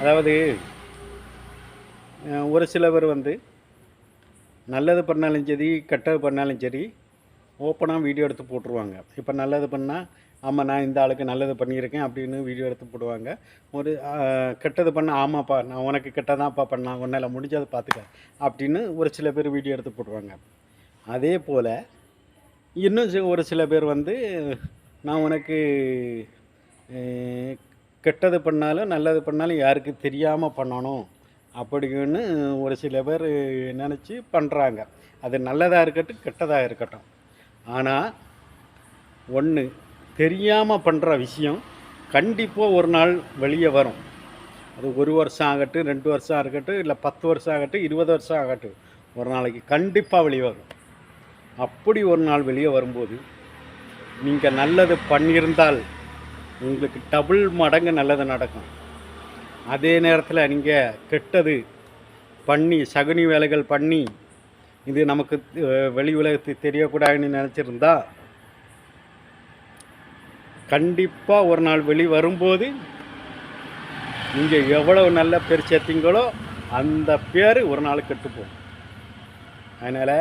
அதாவது ஒரு சிலவர் நல்லது பண்ணாலும் சரி, கெட்டது பண்ணாலும் சரி, ஓப்பனாக வீடியோ எடுத்து போட்டுருவாங்க. இப்போ நல்லது பண்ணால், ஆமாம் நான் இந்த ஆளுக்கு நல்லது பண்ணியிருக்கேன் அப்படின்னு வீடியோ எடுத்து போடுவாங்க. ஒரு கெட்டது பண்ணால், ஆமாப்பா நான் உனக்கு கெட்டதான்ப்பா பண்ணேன், உன்னால் முடிஞ்சதை பார்த்துக்க அப்படின்னு ஒரு சில பேர் வீடியோ எடுத்து போடுவாங்க. அதே போல் இன்னும் ஒரு சில பேர் நான் உனக்கு கெட்டது பண்ணாலும் நல்லது பண்ணாலும் யாருக்கு தெரியாமல் பண்ணணும் அப்படின்னு ஒரு சில பேர் நினச்சி பண்ணுறாங்க. அது நல்லதாக இருக்கட்டும், கெட்டதாக இருக்கட்டும். ஆனால் ஒன்று, தெரியாமல் பண்ணுற விஷயம் கண்டிப்பாக ஒரு நாள் வெளியே வரும். அது 1 வருஷம் ஆகட்டும், 2 வருஷம் இருக்கட்டும், இல்லை 10 வருஷம் ஆகட்டும், 20 வருஷம் ஆகட்டும், ஒரு நாளைக்கு கண்டிப்பாக வெளியே வரும். அப்படி ஒரு நாள் வெளியே வரும்போது நீங்கள் நல்லது பண்ணியிருந்தால் உங்களுக்கு டபுள் மடங்கு நல்லது நடக்கும். அதே நேரத்தில் நீங்கள் கெட்டது பண்ணி, சகுனி வேலைகள் பண்ணி, இது நமக்கு வெளி உலகத்துக்கு தெரியக்கூடாதுன்னு நினச்சிருந்தா கண்டிப்பாக ஒரு நாள் வெளி வரும்போது நீங்கள் எவ்வளவு நல்ல பேர் சேர்த்தீங்களோ அந்த பேர் ஒரு நாள் கெட்டுப்போம். அதனால்